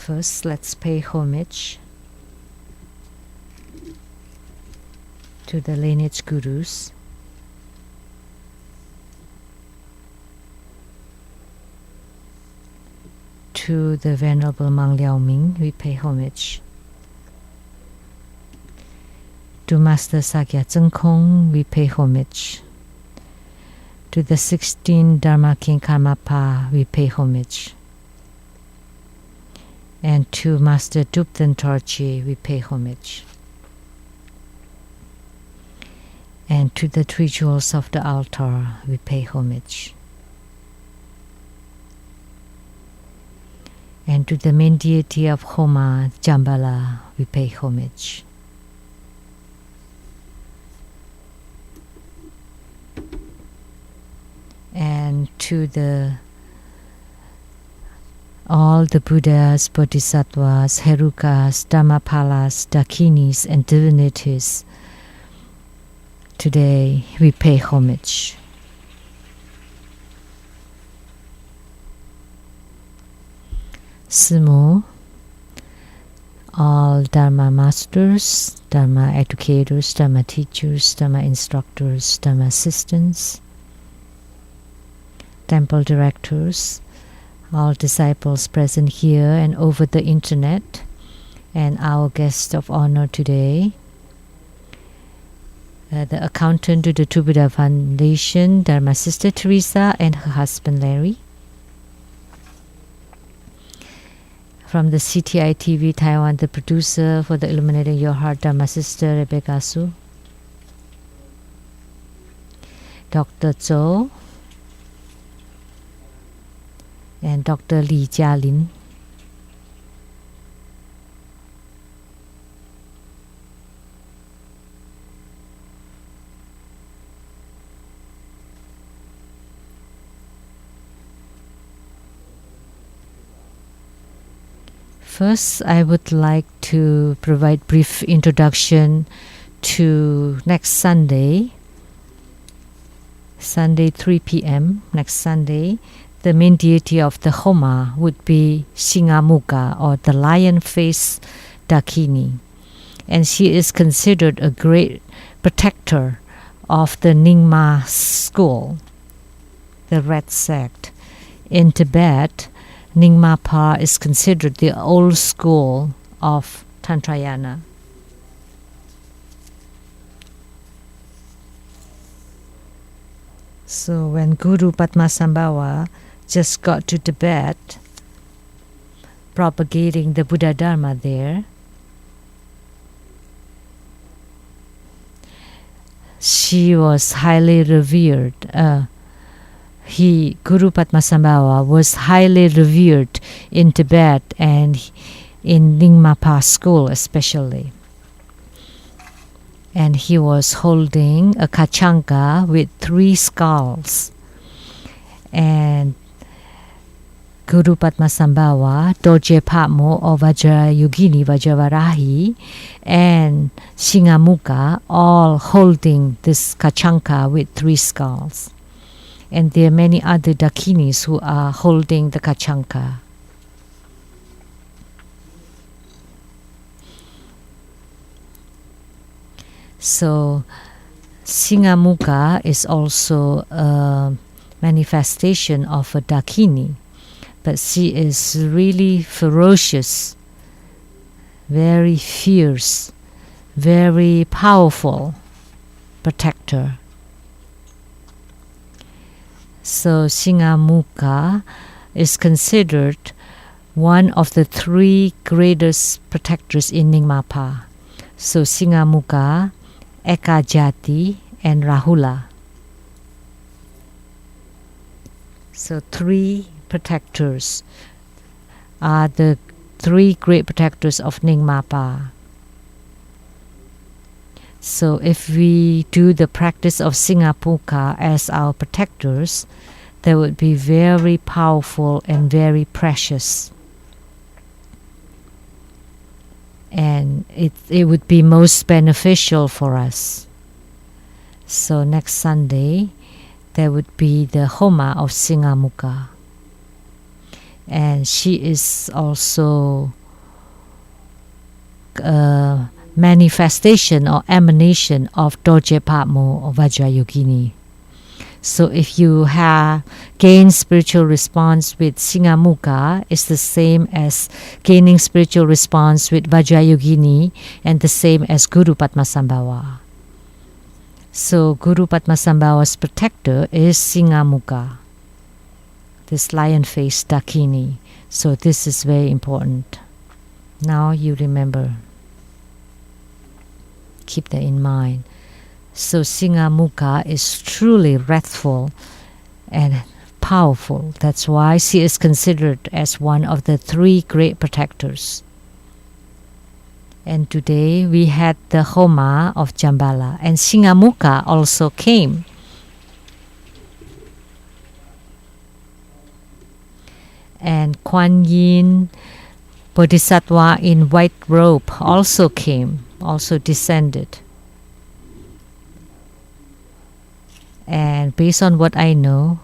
First, let's pay homage to the lineage gurus. To the Venerable Mang Liao Ming, we pay homage. To Master Sakya Tseng Kong, we pay homage. To the 16 Dharma King Karmapa, we pay homage. And to Master Dupten Torchi, we pay homage. And to the three jewels of the altar, we pay homage. And to the main deity of Homa, Jambala, we pay homage. And to all the Buddhas, Bodhisattvas, Herukas, Dhammapalas, Dakinis, and divinities, today we pay homage. Sumo, all Dharma masters, Dharma educators, Dharma teachers, Dharma instructors, Dharma assistants, temple directors, all disciples present here and over the internet, and our guest of honor today, the accountant to the True Buddha Foundation, Dharma Sister Teresa, and her husband Larry. From the CTI TV Taiwan, the producer for the Illuminating Your Heart, Dharma Sister Rebecca Su. Dr. Zhou and Dr. Li Jialin. First, I would like to provide brief introduction to next Sunday, 3 p.m. next Sunday. The main deity of the Homa would be Singamuka, or the lion-faced Dakini, and she is considered a great protector of the Nyingma school, the Red sect. In Tibet, Nyingma Pa is considered the old school of Tantrayana. So when Guru Padmasambhava just got to Tibet, propagating the Buddha Dharma there, she was highly revered. Guru Padmasambhava was highly revered in Tibet and in Nyingma Pa school especially. And he was holding a kachanka with 3 skulls. And Guru Padmasambhava, Dorje Patmo or Vajrayogini Vajravarahi, and Singamuka all holding this kachanka with 3 skulls. And there are many other Dakinis who are holding the kachanka. So Singamuka is also a manifestation of a Dakini, but she is really ferocious, very fierce, very powerful protector. So Singamuka is considered one of the 3 greatest protectors in Nyingma Pa. So Singamuka, Ekajati, and Rahula. So 3 protectors are the 3 great protectors of Nyingma Pa. So if we do the practice of Singamuka as our protectors, they would be very powerful and very precious. And it would be most beneficial for us. So next Sunday, there would be the Homa of Singamuka. And she is also a manifestation or emanation of Dorje Patmo or Vajrayogini. So if you have gained spiritual response with Singamukha, it's the same as gaining spiritual response with Vajrayogini and the same as Guru Padmasambhava. So Guru Padmasambhava's protector is Singamukha, this lion-faced Dakini. So this is very important. Now you remember. Keep that in mind. So Singamukha is truly wrathful and powerful. That's why she is considered as one of the 3 great protectors. And today we had the Homa of Jambala, and Singamukha also came. And Kuan Yin, Bodhisattva in white robe, also came, also descended. And based on what I know,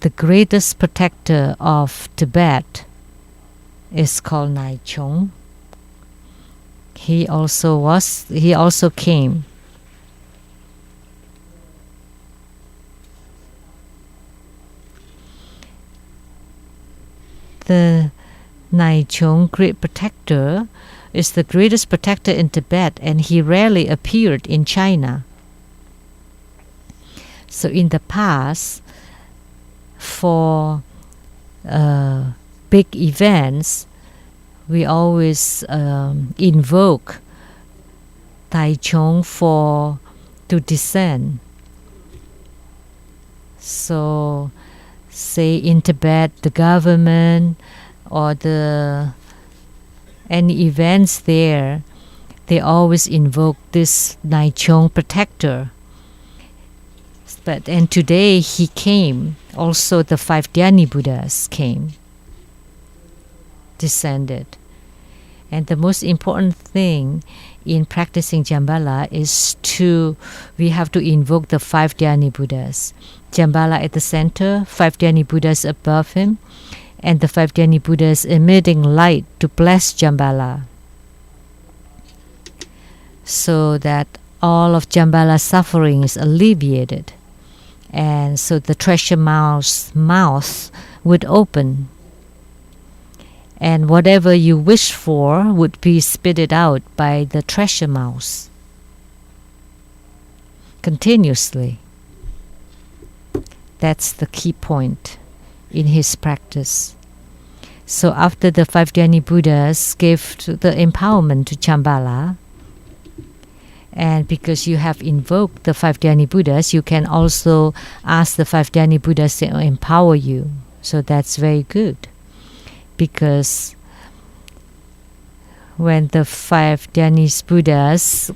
the greatest protector of Tibet is called Nai Chong. He also came. The Nai Chong, great protector, is the greatest protector in Tibet, and he rarely appeared in China. So in the past, for big events, we always invoke Tai Chong to descend. So say in Tibet, the government or any events there, they always invoke this Nai Chong protector. And today he came. Also the 5 Dhyani Buddhas came, descended. And the most important thing in practicing Jambala is we have to invoke the 5 Dhyani Buddhas. Jambala at the center, 5 Dhyani Buddhas above him, and the 5 Dhyani Buddhas emitting light to bless Jambala, so that all of Jambala's suffering is alleviated. And so the treasure mouth would open, and whatever you wish for would be spitted out by the treasure mouth continuously. That's the key point in his practice. So after the 5 Dhyani Buddhas gave the empowerment to Jambala, and because you have invoked the 5 Dhyani Buddhas, you can also ask the 5 Dhyani Buddhas to empower you. So that's very good. Because when the 5 Dhyani Buddhas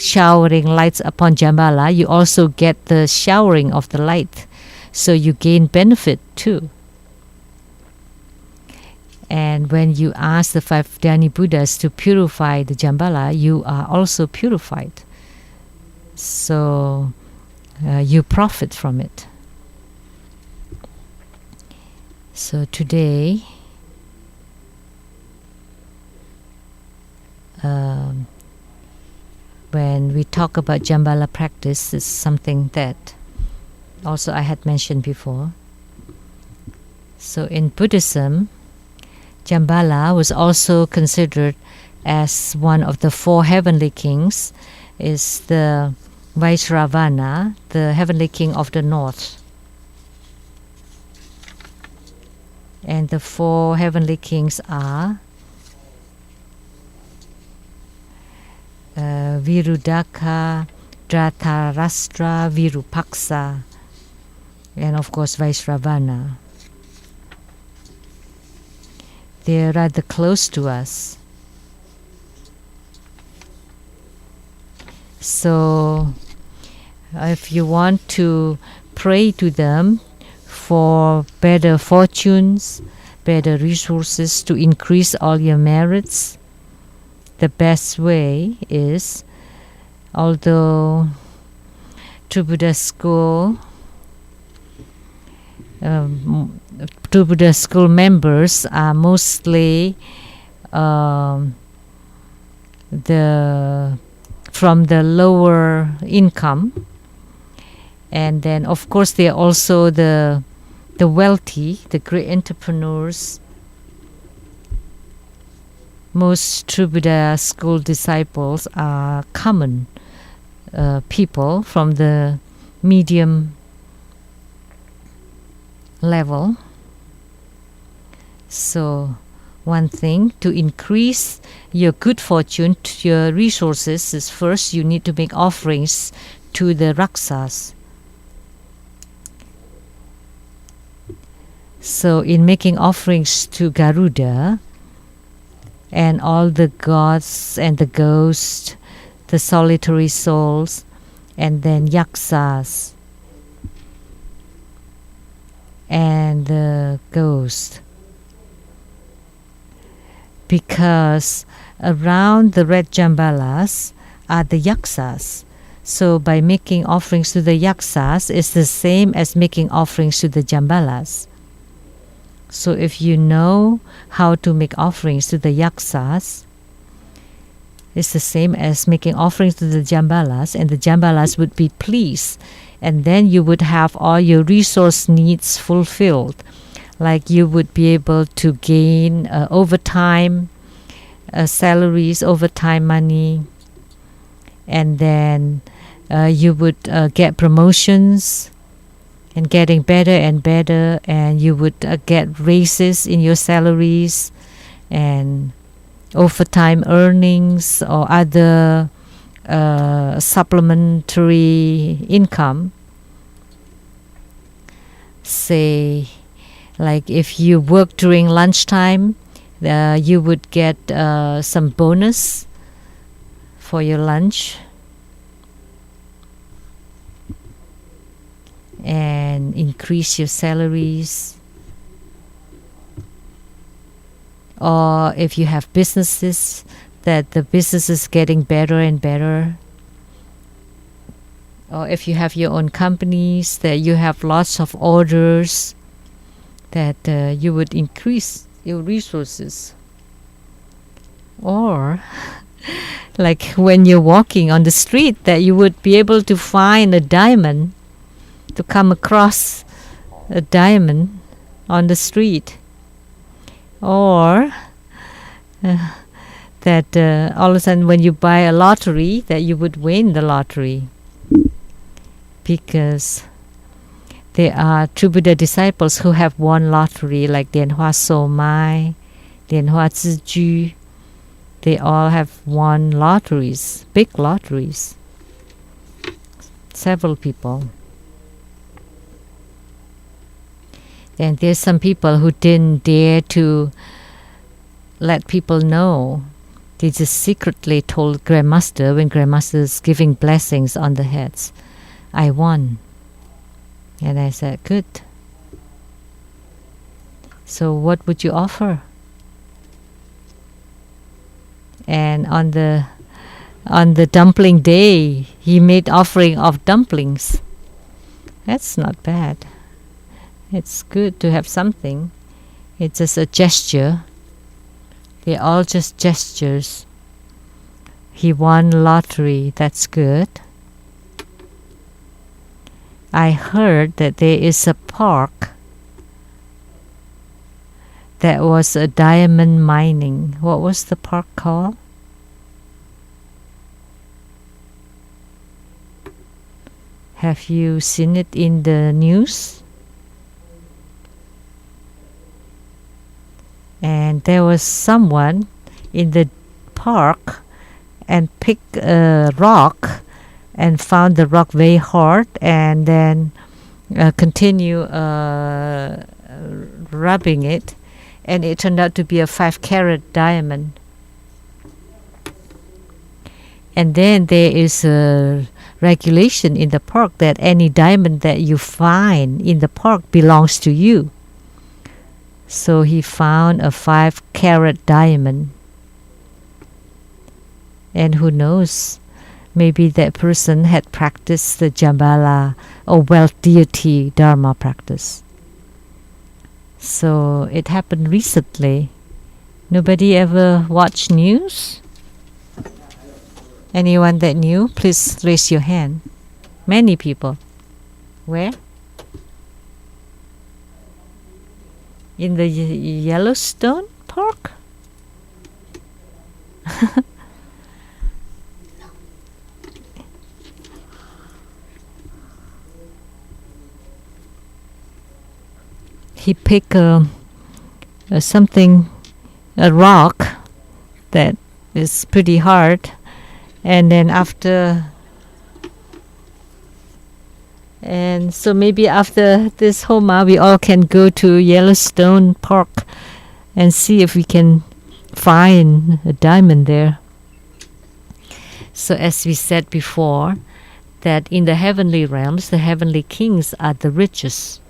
showering lights upon Jambala, you also get the showering of the light. So you gain benefit too. And when you ask the 5 Dhyani Buddhas to purify the Jambala, you are also purified. So you profit from it. So today, when we talk about Jambala practice, it's something that also I had mentioned before. So in Buddhism, Jambala was also considered as one of the 4 heavenly kings, is the Vaisravana, the heavenly king of the north. And the 4 heavenly kings are Virudaka, Dhritarashtra, Virupaksa, and of course Vaisravana. They're rather close to us. So if you want to pray to them for better fortunes, better resources, to increase all your merits, the best way is, although True Buddha School True Buddha School members are mostly from the lower income. And then of course there are also the wealthy, the great entrepreneurs. Most true Buddha school disciples are common people from the medium level. So one thing to increase your good fortune, your resources, is first you need to make offerings to the Rakshas. So in making offerings to Garuda and all the gods and the ghosts, the solitary souls, and then Yaksas and the ghost, because around the red jambalas are the Yaksas. So by making offerings to the Yaksas is the same as making offerings to the jambalas. So if you know how to make offerings to the Yaksas, it's the same as making offerings to the jambalas, and the jambalas would be pleased, and then you would have all your resource needs fulfilled. Like you would be able to gain overtime salaries, overtime money, and then you would get promotions and getting better and better, and you would get raises in your salaries and overtime earnings or other supplementary income. Say, like if you work during lunchtime, you would get some bonus for your lunch and increase your salaries. Or if you have businesses, that the business is getting better and better. Or if you have your own companies, that you have lots of orders, that you would increase your resources. Or like when you're walking on the street, that you would be able to find a diamond, to come across a diamond on the street. Or that all of a sudden when you buy a lottery, that you would win the lottery. Because there are true Buddha disciples who have won lottery, like Lian Hua So Mai, Lian Hua Ziju. They all have won lotteries, big lotteries. Several people. And there's some people who didn't dare to let people know. They just secretly told Grandmaster, when Grandmaster is giving blessings on the heads, I won. And I said, good. So what would you offer? And on the dumpling day, he made offering of dumplings. That's not bad. It's good to have something. It's just a gesture. They're all just gestures. He won lottery. That's good. I heard that there is a park that was a diamond mining. What was the park called? Have you seen it in the news? And there was someone in the park and picked a rock and found the rock very hard, and then continue rubbing it, and it turned out to be a 5-carat diamond. And then there is a regulation in the park that any diamond that you find in the park belongs to you. So he found a 5-carat diamond. And who knows, maybe that person had practiced the Jambala or wealth deity Dharma practice. So it happened recently. Nobody ever watched news? Anyone that knew, please raise your hand. Many people. Where? In the Yellowstone Park? He picked something, a rock that is pretty hard, and then so maybe after this Homa we all can go to Yellowstone Park and see if we can find a diamond there. So as we said before, that in the heavenly realms the heavenly kings are the richest,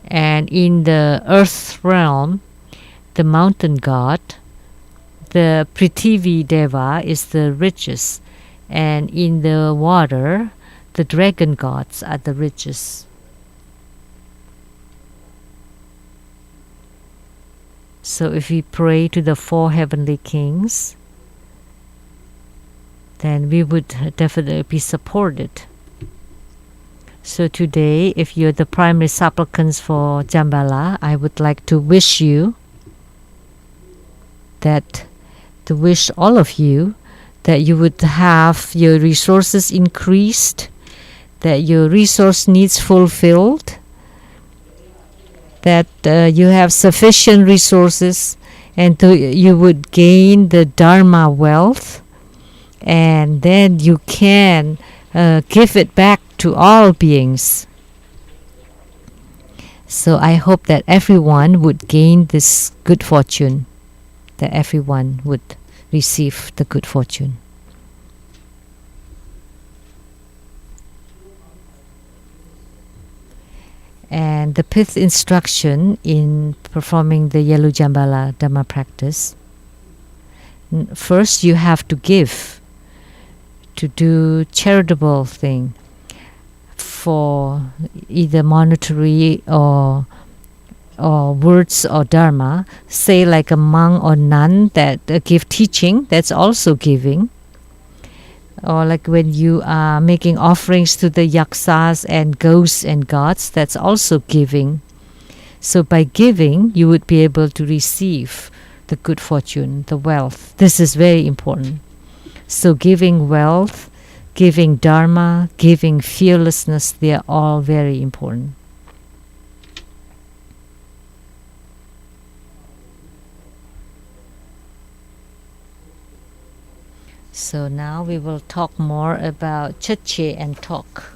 and in the earth realm the mountain god, the Prithvi Deva, is the richest, and in the water the dragon gods are the richest. So if we pray to the 4 heavenly kings, then we would definitely be supported. So today, if you're the primary supplicants for Jambala, I would like to wish you to wish all of you that you would have your resources increased, that your resource needs fulfilled, that you have sufficient resources, and you would gain the Dharma wealth, and then you can give it back to all beings. So I hope that everyone would gain this good fortune, that everyone would receive the good fortune. And the 5th instruction in performing the Yellow Jambala Dharma practice, first you have to give, to do charitable thing for either monetary or words or dharma. Say like a monk or nun that give teaching, that's also giving. Or like when you are making offerings to the yaksas and ghosts and gods, that's also giving. So by giving, you would be able to receive the good fortune, the wealth. This is very important. So giving wealth, giving dharma, giving fearlessness, they are all very important. So now we will talk more about Cheche and talk.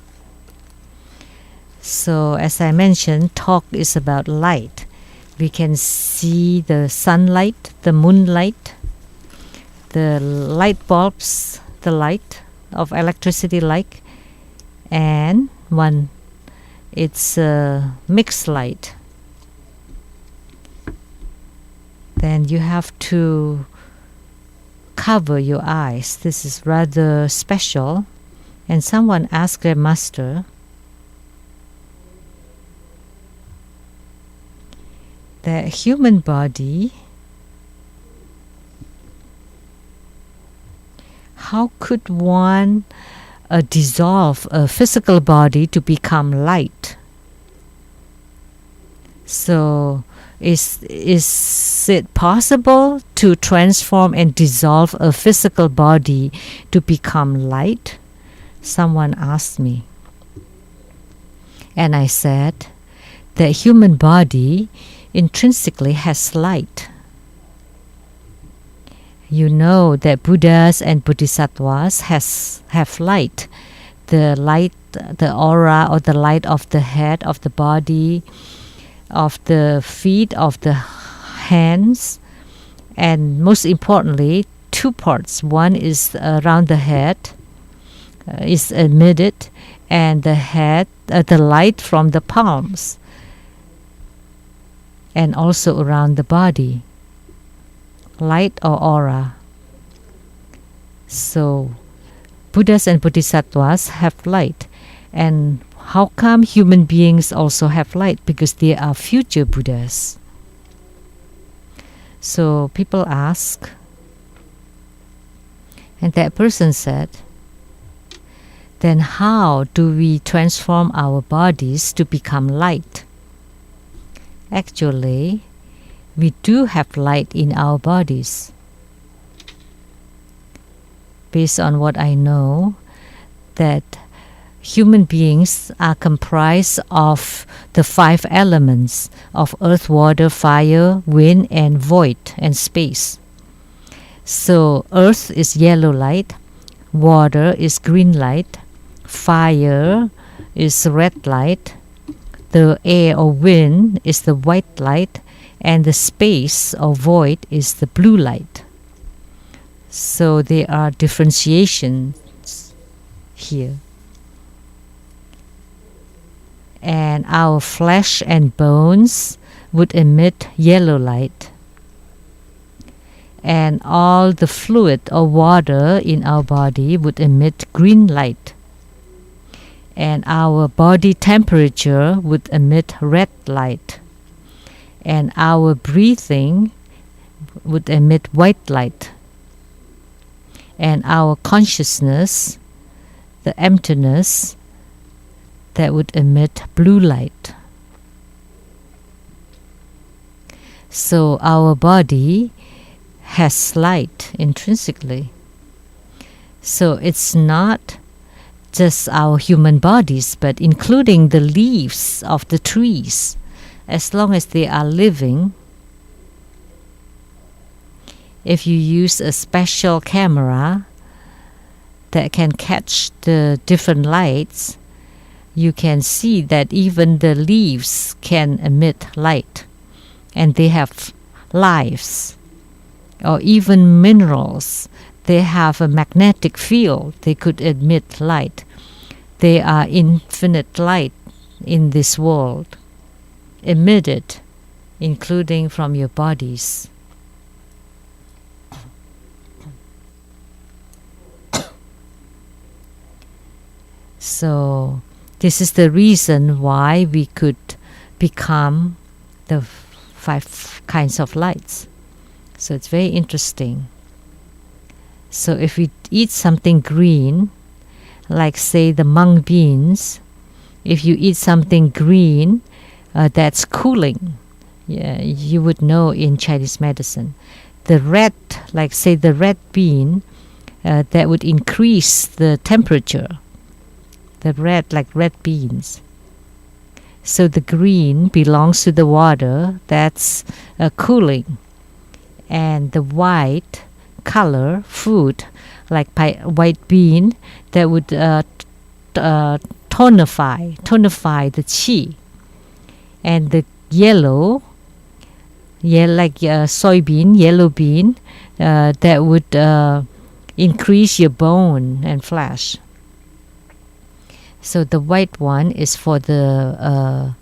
So as I mentioned, talk is about light. We can see the sunlight, the moonlight, the light bulbs, the light of electricity light, and one, it's a mixed light. Then you have to cover your eyes. This is rather special. And someone asked their master, the human body, how could one dissolve a physical body to become light? So is it possible to transform and dissolve a physical body to become light? Someone asked me. And I said, the human body intrinsically has light. You know that Buddhas and Bodhisattvas have light. The light, the aura, or the light of the head, of the body, of the feet, of the hands, and most importantly, 2 parts. One is around the head, is emitted, and the head, the light from the palms, and also around the body, light or aura. So Buddhas and Bodhisattvas have light. And how come human beings also have light? Because they are future Buddhas. So people ask, And that person said, then how do we transform our bodies to become light? Actually, we do have light in our bodies. Based on what I know, that human beings are comprised of the 5 elements of earth, water, fire, wind, and void, and space. So earth is yellow light, water is green light, fire is red light, the air or wind is the white light, and the space or void is the blue light. So there are differentiations here. And our flesh and bones would emit yellow light. And all the fluid or water in our body would emit green light. And our body temperature would emit red light. And our breathing would emit white light. And our consciousness, the emptiness, that would emit blue light. So our body has light intrinsically. So it's not just our human bodies, but including the leaves of the trees. As long as they are living, if you use a special camera that can catch the different lights, you can see that even the leaves can emit light, and they have lives. Or even minerals, they have a magnetic field, they could emit light. They are infinite light in this world, emitted, including from your bodies. So this is the reason why we could become the 5 kinds of lights. So it's very interesting. So if we eat something green, like say the mung beans, if you eat something green, that's cooling. Yeah, you would know in Chinese medicine. The red, like say the red bean, that would increase the temperature. The red, like red beans. So the green belongs to the water, that's cooling. And the white color, food, like white bean, that would tonify the qi. And the yellow, like soybean, yellow bean, that would increase your bone and flesh. So the white one is for the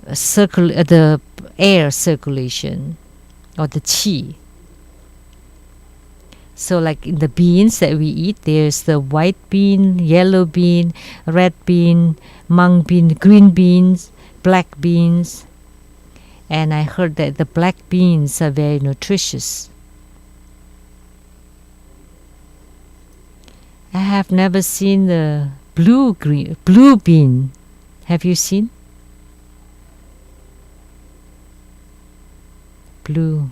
the air circulation, or the qi. So like in the beans that we eat, there's the white bean, yellow bean, red bean, mung bean, green beans, black beans. And I heard that the black beans are very nutritious. I have never seen the blue bean. Have you seen? Blue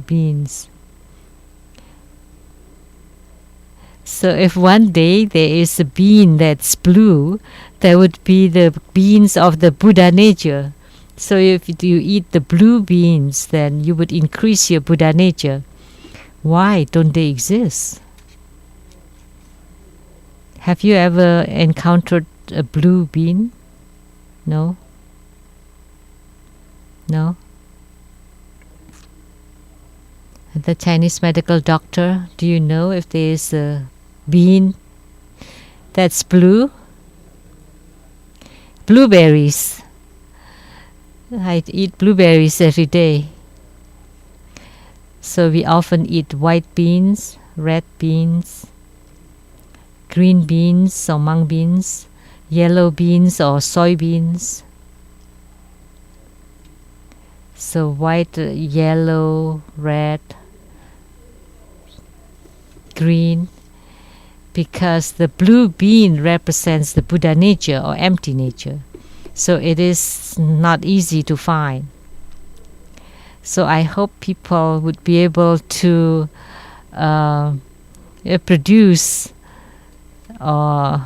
beans. So if one day there is a bean that's blue, that would be the beans of the Buddha nature. So if you eat the blue beans, then you would increase your Buddha nature. Why don't they exist? Have you ever encountered a blue bean? No? No? The Chinese medical doctor, do you know if there is a bean that's blue? Blueberries. I eat blueberries every day. So we often eat white beans, red beans, green beans or mung beans, yellow beans or soybeans. So white, yellow, red, green, because the blue bean represents the Buddha nature or empty nature. So it is not easy to find. So I hope people would be able to produce or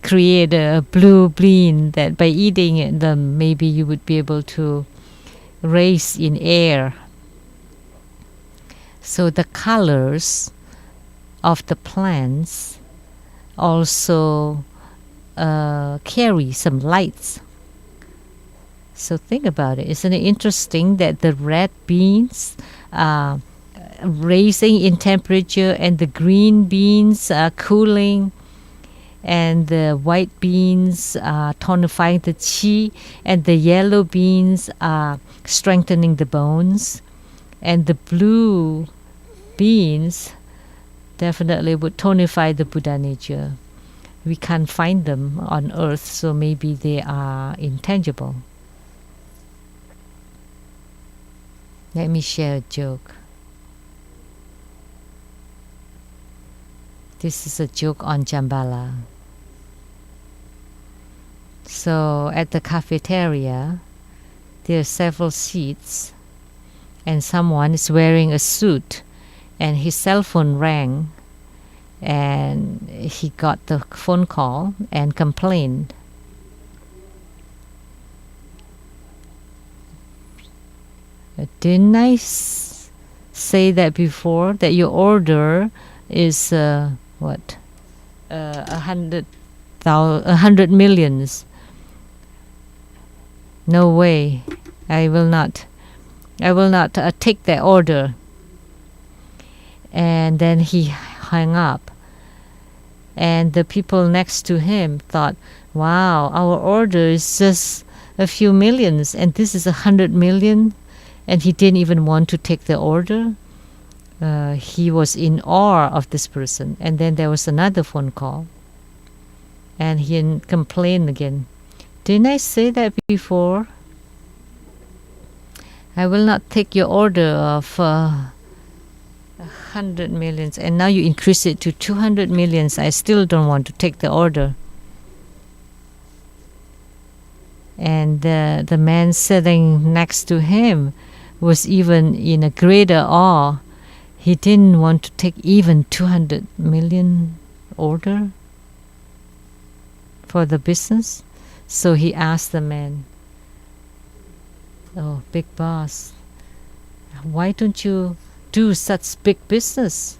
create a blue bean that by eating them, maybe you would be able to raise in air. So the colors of the plants also carry some lights. So think about it. Isn't it interesting that the red beans are raising in temperature and the green beans are cooling, and the white beans are tonifying the qi, and the yellow beans are strengthening the bones, and the blue beans definitely would tonify the Buddha nature. We can't find them on earth, so maybe they are intangible. Let me share a joke. This is a joke on Shambhala. So at the cafeteria, there are several seats, and someone is wearing a suit, and his cell phone rang, and he got the phone call and complained. Didn't I say that before, that your order is 100 millions? No way. I will not take that order. And then he hung up. And the people next to him thought, wow, our order is just a few millions, and this is 100 million, and he didn't even want to take the order. He was in awe of this person. And then there was another phone call, and he complained again. Didn't I say that before? I will not take your order of 100 millions, and now you increase it to 200 millions. I still don't want to take the order. And the man sitting next to him was even in a greater awe. He didn't want to take even 200 million order for the business. So he asked the man, oh, big boss, why don't you do such big business?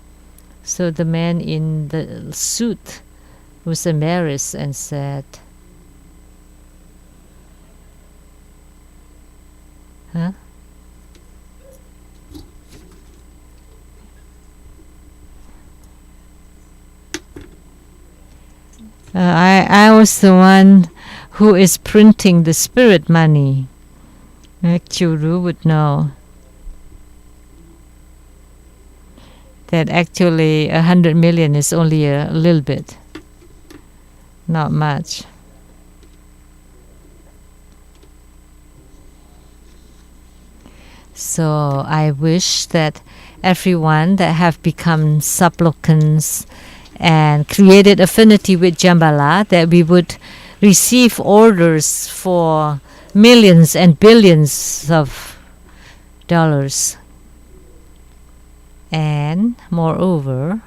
So the man in the suit was embarrassed and said, huh? I was the one who is printing the spirit money. Churu would know that actually 100 million is only a little bit, not much. So I wish that everyone that have become supplicants and created affinity with Shambhala, that we would receive orders for millions and billions of dollars. And moreover,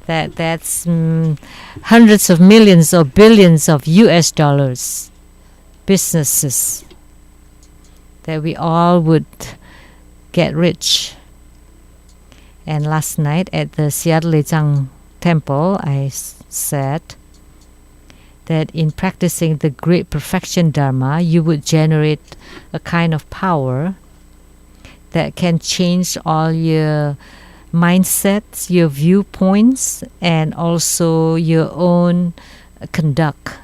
that's hundreds of millions or billions of US dollars businesses, that we all would get rich. And last night at the Siadlejang temple, I said that in practicing the great perfection Dharma, you would generate a kind of power that can change all your mindsets, your viewpoints, and also your own conduct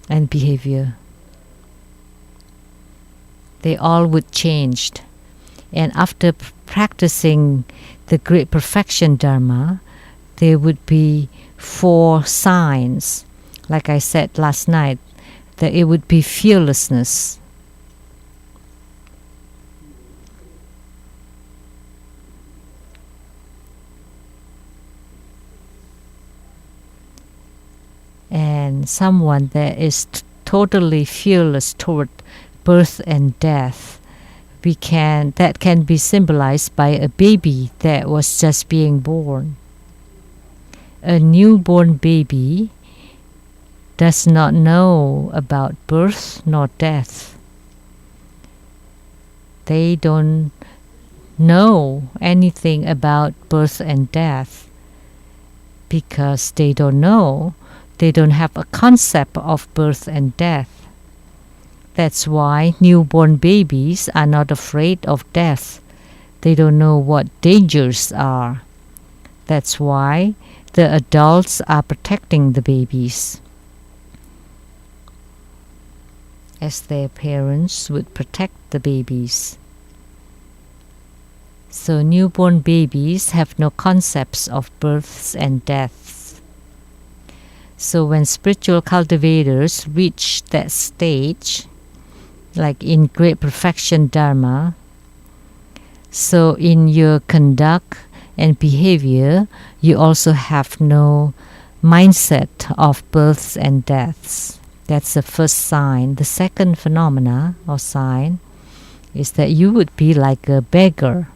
and behavior. They all would change. And after practicing the great perfection Dharma, there would be 4 signs. Like I said last night, that it would be fearlessness, and someone that is totally fearless toward birth and death. That can be symbolized by a baby that was just being born. A newborn baby does not know about birth nor death. They don't know anything about birth and death because they don't know. They don't have a concept of birth and death. That's why newborn babies are not afraid of death. They don't know what dangers are. That's why the adults are protecting the babies, as their parents would protect the babies. So newborn babies have no concepts of births and deaths. So when spiritual cultivators reach that stage, like in Great Perfection Dharma, so in your conduct and behavior, you also have no mindset of births and deaths. That's the first sign. The second phenomena or sign is that you would be like a beggar.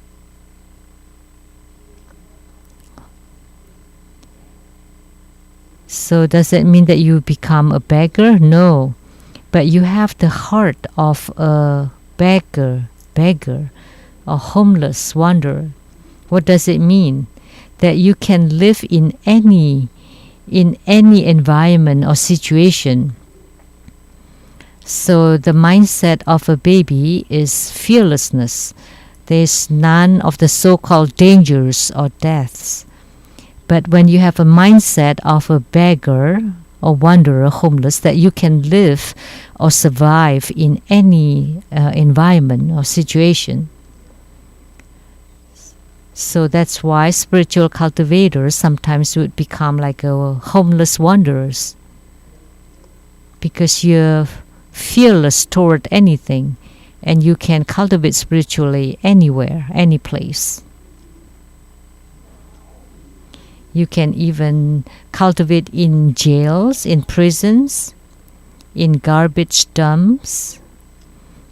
So does that mean that you become a beggar? No. But you have the heart of a beggar, a homeless wanderer. What does it mean? That you can live in any environment or situation. So the mindset of a baby is fearlessness. There's none of the so-called dangers or deaths. But when you have a mindset of a beggar or wanderer, homeless, that you can live or survive in any environment or situation. So that's why spiritual cultivators sometimes would become like a homeless wanderers, because you're fearless toward anything and you can cultivate spiritually anywhere, any place. You can even cultivate in jails, in prisons, in garbage dumps,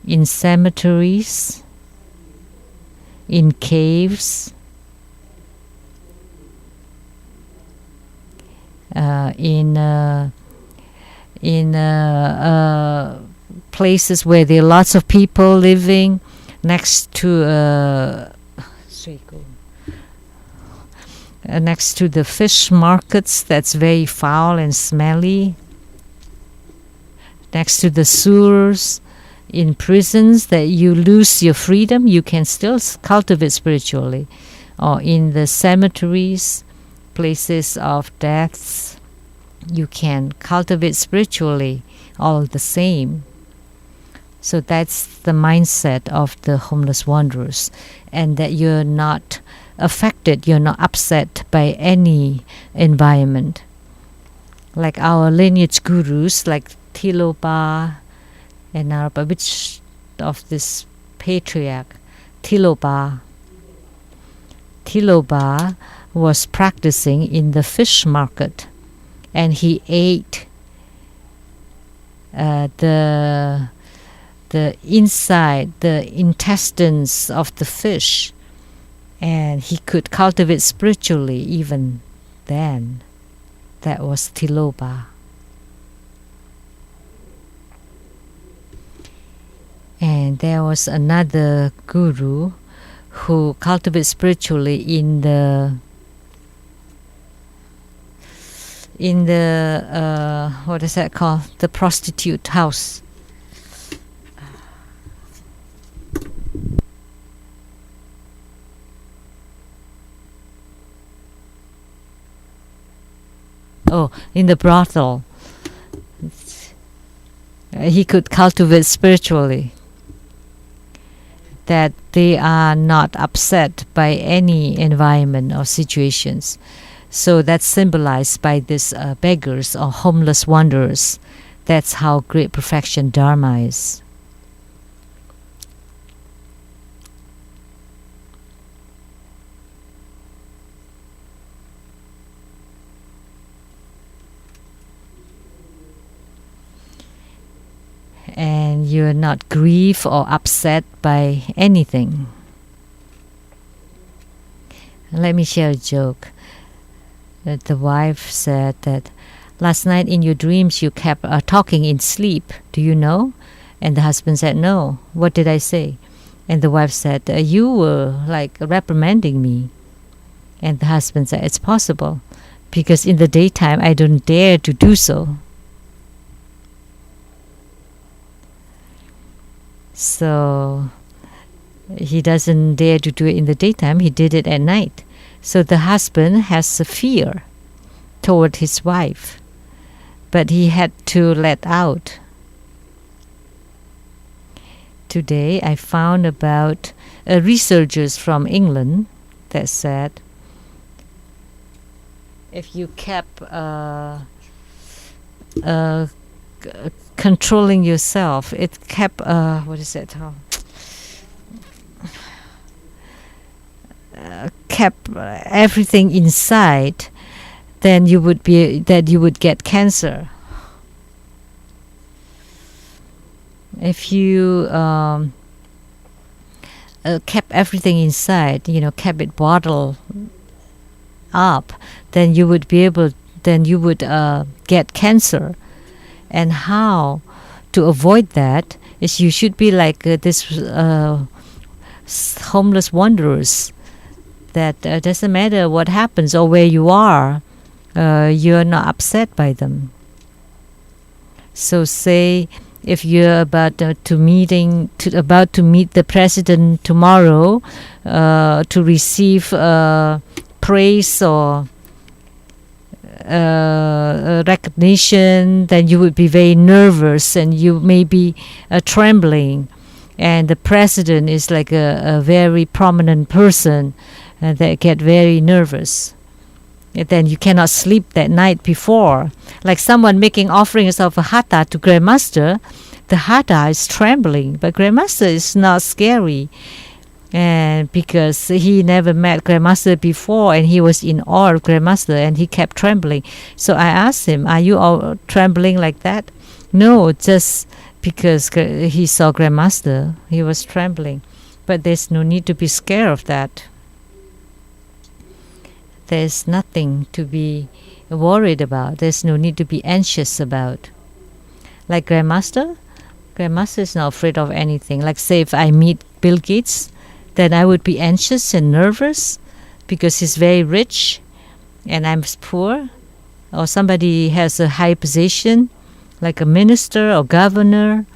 in cemeteries, in caves, in places where there are lots of people living, next to next to the fish markets that's very foul and smelly, next to the sewers, in prisons that you lose your freedom, you can still cultivate spiritually, or in the cemeteries, places of deaths, you can cultivate spiritually all the same. So that's the mindset of the homeless wanderers, and that you're not affected, you're not upset by any environment. Like our lineage gurus, like Tilopa and Narpa, which of this patriarch, Tilopa was practicing in the fish market, and he ate the inside, the intestines of the fish, and he could cultivate spiritually even then. That was Tilopa. And there was another guru who cultivated spiritually in the what is that called? The prostitute house. Oh, in the brothel. He could cultivate spiritually, that they are not upset by any environment or situations. So that's symbolized by these beggars or homeless wanderers. That's how Great Perfection Dharma is. and you're not grieved or upset by anything. Let me share a joke. The wife said that last night in your dreams you kept talking in sleep. Do you know? And the husband said, no. What did I say? And the wife said, you were like reprimanding me. And the husband said, it's possible, because in the daytime I don't dare to do so. So he doesn't dare to do it in the daytime, he did it at night. So the husband has a fear toward his wife, but he had to let out. Today I found about researchers from England that said if you kept controlling yourself, it kept kept everything inside, then you would get cancer. If you kept everything inside, kept it bottled up, then you would get cancer. And how to avoid that is you should be like this homeless wanderers, that doesn't matter what happens or where you are, you're not upset by them. So say if you're about to meet the president tomorrow to receive praise or recognition, then you would be very nervous and you may be trembling. And the president is like a very prominent person that get very nervous. And then you cannot sleep that night before. Like someone making offerings of a hatha to Grandmaster, the hatha is trembling, but Grandmaster is not scary. And because he never met Grandmaster before and he was in awe of Grandmaster and he kept trembling. So I asked him, are you all trembling like that? No, just because he saw Grandmaster, he was trembling. But there's no need to be scared of that. There's nothing to be worried about. There's no need to be anxious about. Like Grandmaster is not afraid of anything. Like say if I meet Bill Gates, then I would be anxious and nervous because he's very rich and I'm poor. Or somebody has a high position, like a minister or governor,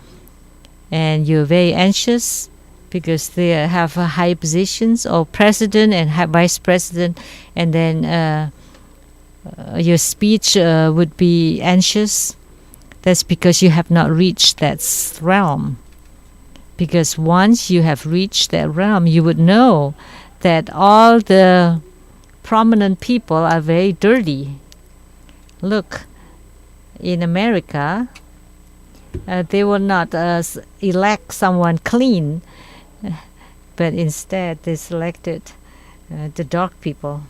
and you're very anxious because they have high positions, or president and vice president, and then your speech would be anxious. That's because you have not reached that realm. Because once you have reached that realm, you would know that all the prominent people are very dirty. Look, in America, they will not elect someone clean, but instead they selected the dark people.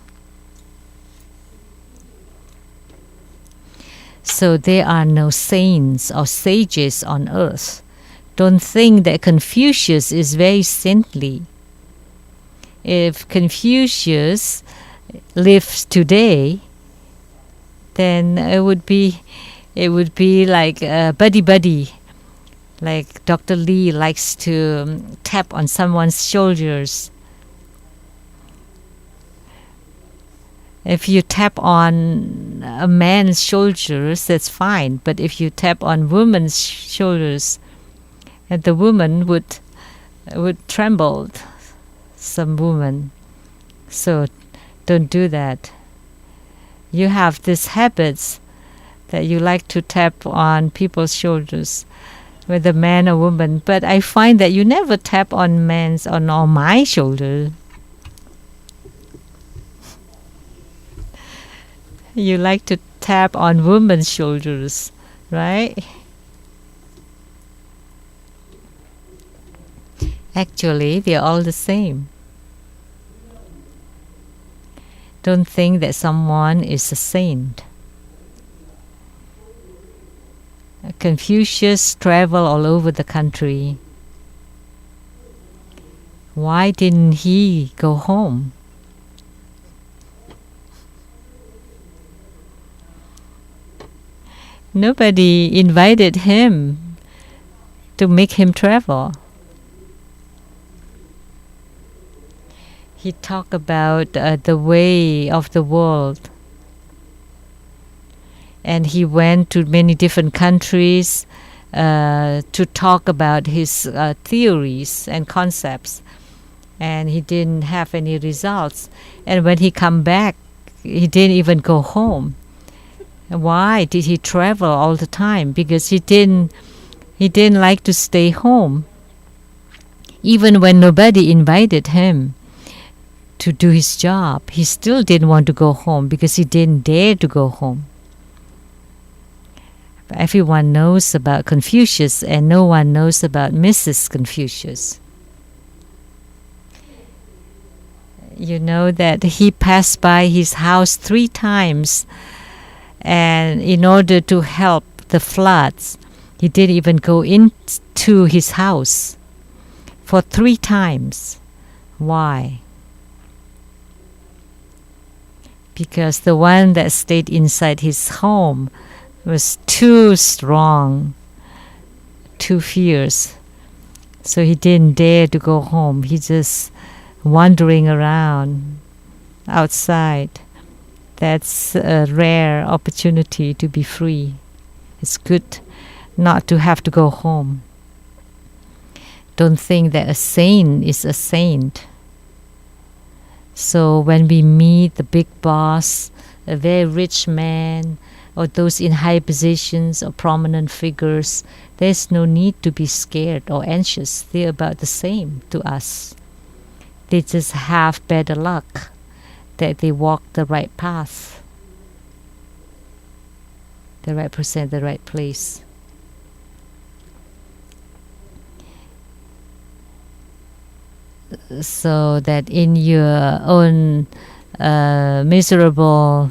So there are no saints or sages on earth. Don't think that Confucius is very saintly. If Confucius lives today, then it would be like buddy, like Dr. Lee likes to tap on someone's shoulders. If you tap on a man's shoulders, that's fine. But if you tap on woman's shoulders, and the woman would tremble, some woman. So don't do that. You have these habits that you like to tap on people's shoulders, whether man or woman. But I find that you never tap on on my shoulder. You like to tap on women's shoulders, right? Actually, they're all the same. Don't think that someone is a saint. Confucius traveled all over the country. Why didn't he go home? Nobody invited him to make him travel. He talked about the way of the world. And he went to many different countries to talk about his theories and concepts. And he didn't have any results. And when he come back, he didn't even go home. Why did he travel all the time? Because he didn't like to stay home. Even when nobody invited him to do his job, he still didn't want to go home because he didn't dare to go home. Everyone knows about Confucius and no one knows about Mrs. Confucius. You know that he passed by his house 3 times, and in order to help the floods, he didn't even go into his house for 3 times. Why? Because the one that stayed inside his home was too strong, too fierce. So he didn't dare to go home. He just wandering around outside. That's a rare opportunity to be free. It's good not to have to go home. Don't think that a saint is a saint. So when we meet the big boss, a very rich man, or those in high positions or prominent figures, there's no need to be scared or anxious. They're about the same to us. They just have better luck that they walk the right path, the right person, the right place. So that in your own miserable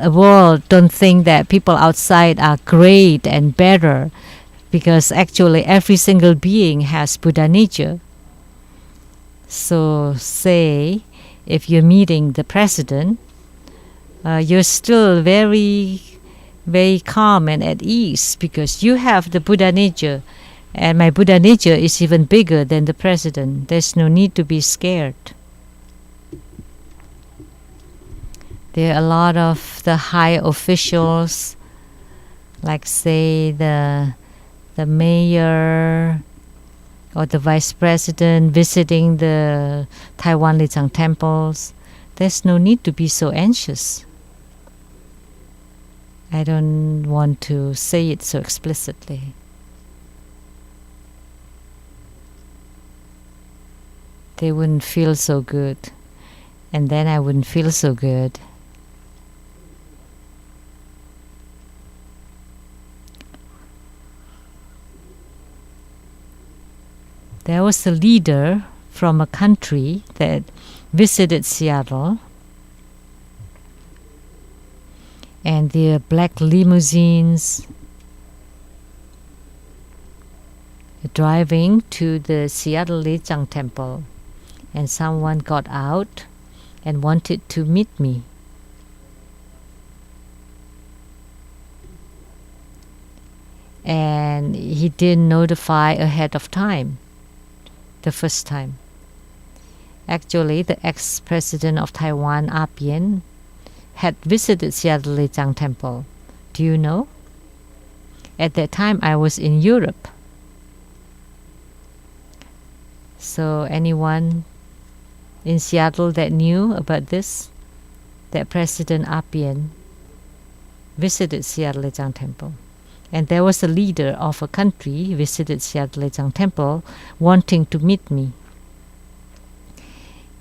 world, don't think that people outside are great and better, because actually every single being has Buddha nature. So say if you're meeting the president, you're still very, very calm and at ease because you have the Buddha nature, and my Buddha nature is even bigger than the president. There's no need to be scared. There are a lot of the high officials, like say the mayor or the vice president visiting the Taiwan Lichang temples. There's no need to be so anxious. I don't want to say it so explicitly. They wouldn't feel so good, and then I wouldn't feel so good. There was a leader from a country that visited Seattle, and their black limousines driving to the Seattle Lichang temple, and someone got out and wanted to meet me. And he didn't notify ahead of time. The first time. Actually, the ex-president of Taiwan, Apien, had visited Seattle Lichang temple. Do you know? At that time, I was in Europe. So anyone in Seattle that knew about this, that President Apien visited Seattle Lichang temple. And there was a leader of a country visited Seattle Lichang temple wanting to meet me.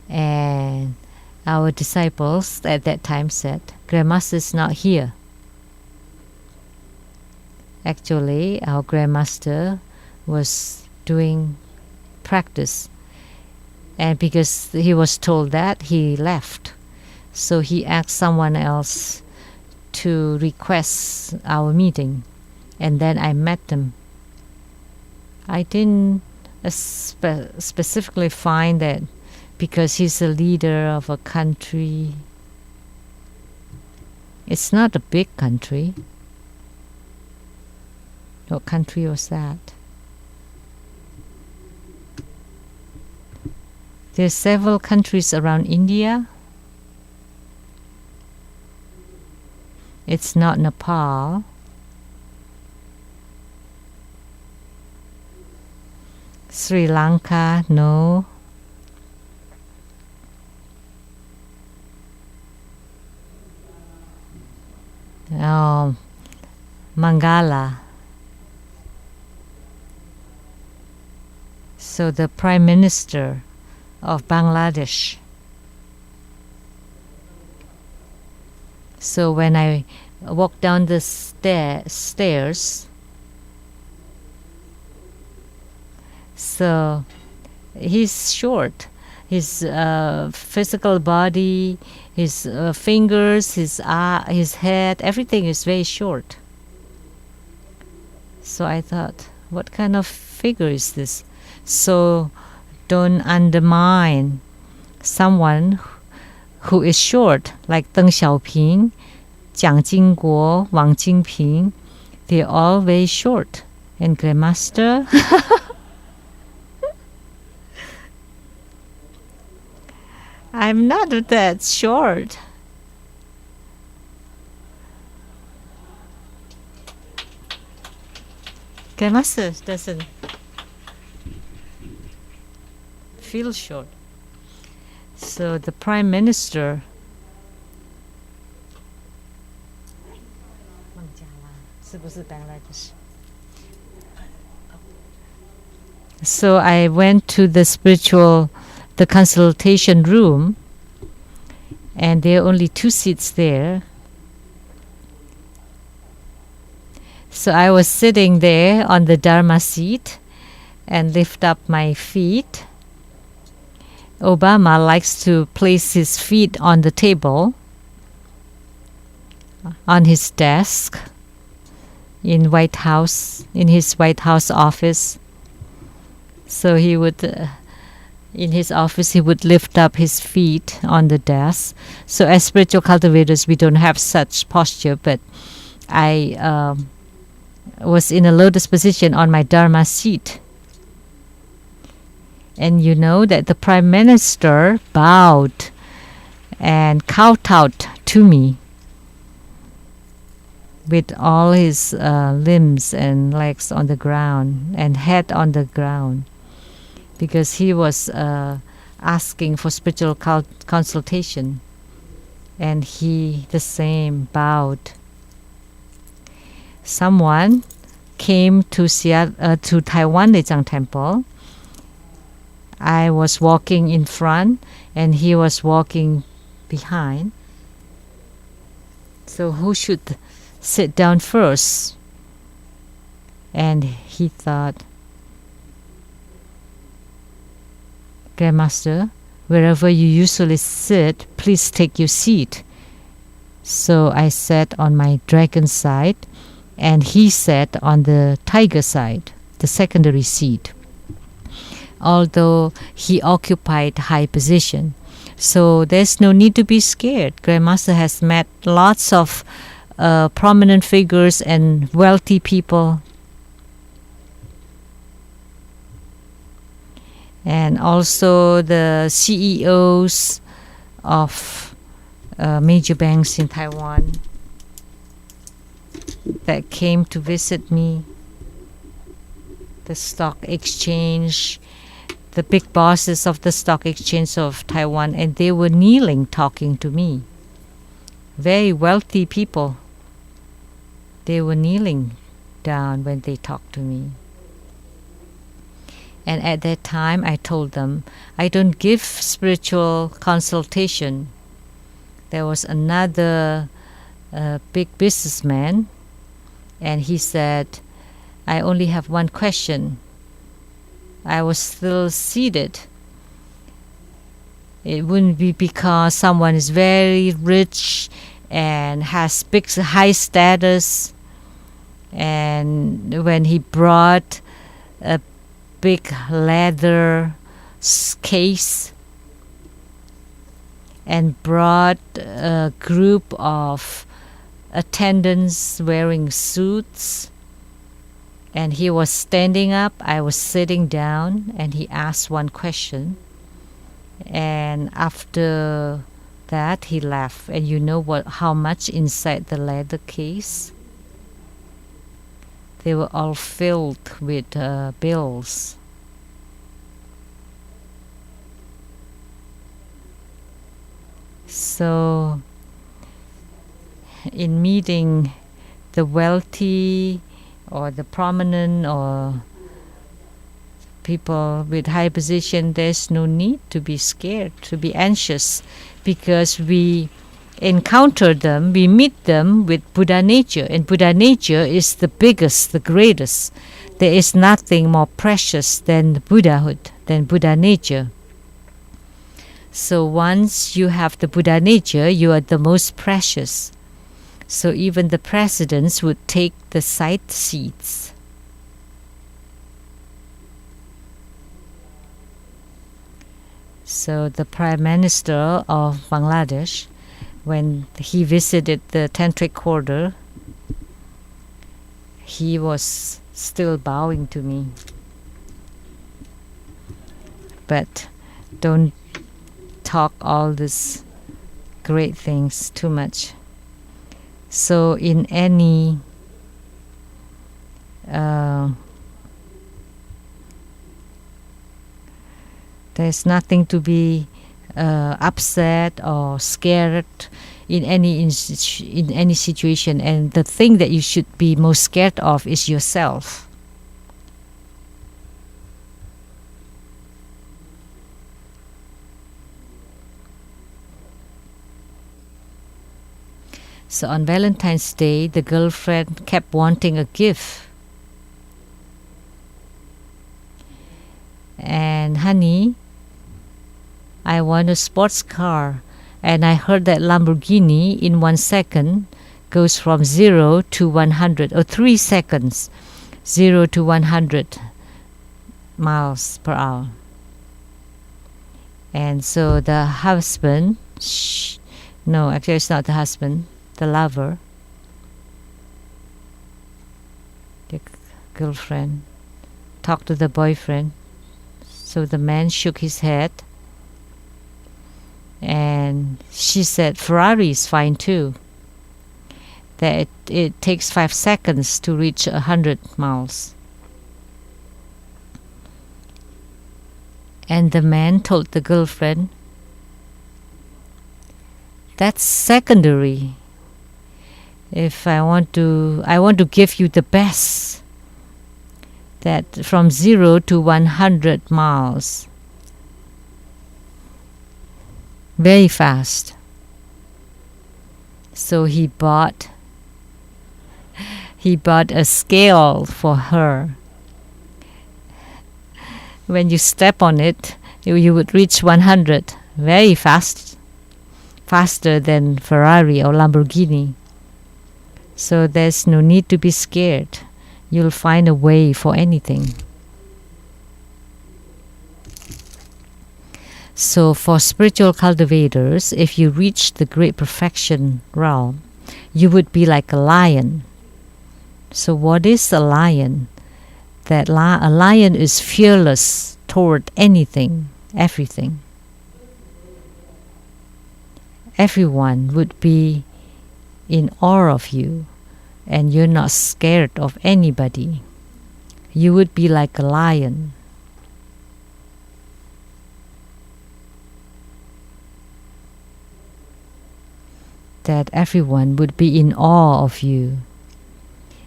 And our disciples at that time said, Grandmaster is not here. Actually, our Grandmaster was doing practice. And because he was told that, he left. So he asked someone else to request our meeting. And then I met them. I didn't specifically find that because he's a leader of a country. It's not a big country. What country was that? There's several countries around India. It's not Nepal. Sri Lanka, no. Mangala. So the Prime Minister of Bangladesh. So when I walked down the stairs, so he's short. His physical body, his fingers, his head, everything is very short. So I thought, what kind of figure is this? So don't undermine someone who is short, like Deng Xiaoping, Jiang Jingguo, Wang Jingping. They're all very short. And Grandmaster, I'm not that short. Grandmaster doesn't feel short. So the Prime Minister, so I went to the consultation room, and there are only 2 seats there. So I was sitting there on the Dharma seat and lift up my feet. Obama likes to place his feet on the table on his desk in his White House office. So he would in his office he would lift up his feet on the desk. So as spiritual cultivators, we don't have such posture, but I was in a lotus position on my Dharma seat. And you know that the Prime Minister bowed and kowtowed to me with all his limbs and legs on the ground and head on the ground, because he was asking for spiritual consultation, and he the same bowed. Someone came to Taiwan Lezang Temple. I was walking in front and he was walking behind. So who should sit down first? And he thought, Grandmaster, wherever you usually sit, please take your seat. So I sat on my dragon side, and he sat on the tiger side, the secondary seat, although he occupied high position. So there's no need to be scared. Grandmaster has met lots of prominent figures and wealthy people, and also the CEOs of major banks in Taiwan that came to visit me, the stock exchange, the big bosses of the stock exchange of Taiwan, and they were kneeling talking to me. Very wealthy people. They were kneeling down when they talked to me. And at that time, I told them, I don't give spiritual consultation. There was another big businessman, and he said, I only have one question. I was still seated. It wouldn't be because someone is very rich and has high status and And when he brought a big leather case and brought a group of attendants wearing suits, and he was standing up, I was sitting down, and he asked one question, and after that he left. And you know how much inside the leather case? They were all filled with bills. So in meeting the wealthy or the prominent or people with high position, there's no need to be scared, to be anxious, because we encounter them, we meet them with Buddha nature, and Buddha nature is the biggest, the greatest. There is nothing more precious than Buddhahood, than Buddha nature. So once you have the Buddha nature, you are the most precious. So even the presidents would take the side seats. So the Prime Minister of Bangladesh, when he visited the Tantric quarter, he was still bowing to me. But don't talk all these great things too much. So in any there's nothing to be upset or scared in any situation, and the thing that you should be most scared of is yourself. So on Valentine's Day, the girlfriend kept wanting a gift. And honey, I want a sports car. And I heard that Lamborghini in 1 second goes from 0 to 100, or 3 seconds, 0 to 100 miles per hour. And so the husband, no, actually it's not the husband, the lover, the girlfriend, talked to the boyfriend. So the man shook his head, and she said Ferrari is fine too, that it takes 5 seconds to reach 100 miles. And the man told the girlfriend, that's secondary. If I want to give you the best, that from 0 to 100 miles, very fast. So he bought a scale for her. When you step on it, you would reach 100 very fast, faster than Ferrari or Lamborghini. So there's no need to be scared. You'll find a way for anything. So for spiritual cultivators, if you reach the great perfection realm, you would be like a lion. So what is a lion? That a lion is fearless toward anything, everything. Everyone would be in awe of you, and you're not scared of anybody. You would be like a lion. That everyone would be in awe of you.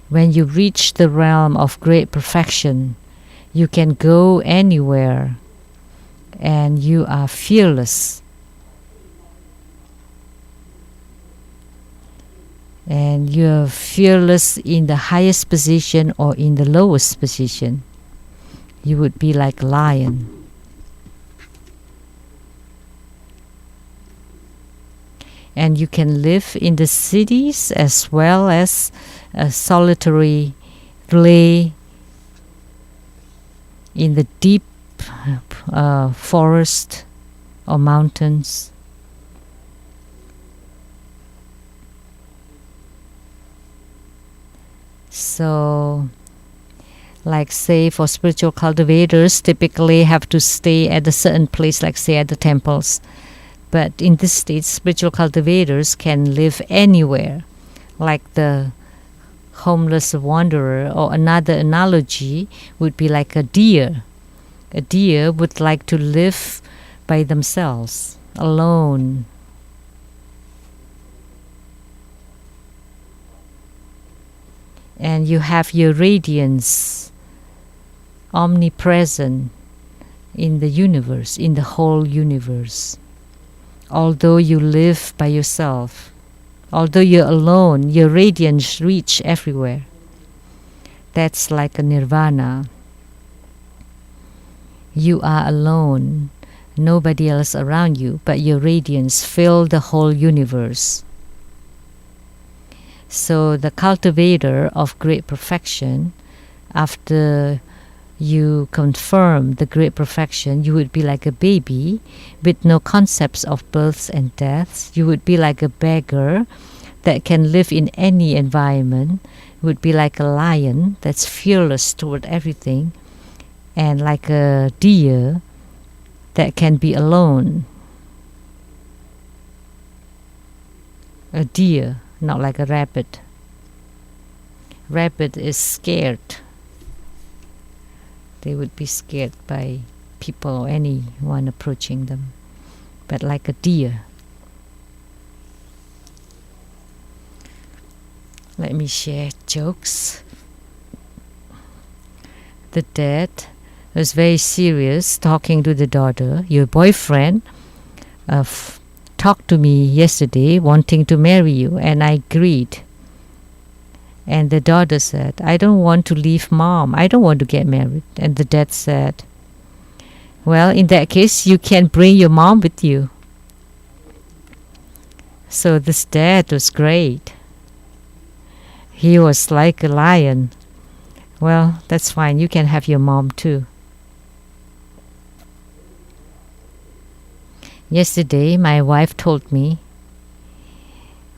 When you reach the realm of great perfection, you can go anywhere, and you are fearless. And you're fearless in the highest position or in the lowest position. You would be like a lion. And you can live in the cities as well as solitary play in the deep forest or mountains. So, like say for spiritual cultivators, typically have to stay at a certain place, like say at the temples. But in this state, spiritual cultivators can live anywhere, like the homeless wanderer. Or another analogy would be like a deer. A deer would like to live by themselves, alone. And you have your radiance omnipresent in the universe, in the whole universe. Although you live by yourself, although you're alone, your radiance reach everywhere. That's like a nirvana. You are alone, nobody else around you, but your radiance fill the whole universe. So the cultivator of great perfection, after you confirm the great perfection, you would be like a baby with no concepts of births and deaths. You would be like a beggar that can live in any environment. You would be like a lion that's fearless toward everything, and like a deer that can be alone. A deer, not like a rabbit. Rabbit is scared. They would be scared by people or anyone approaching them. But like a deer. Let me share jokes. The dad was very serious talking to the daughter. Your boyfriend talked to me yesterday wanting to marry you, and I agreed. And the daughter said, I don't want to leave mom. I don't want to get married. And the dad said, well, in that case, you can bring your mom with you. So this dad was great. He was like a lion. Well, that's fine. You can have your mom too. Yesterday, my wife told me,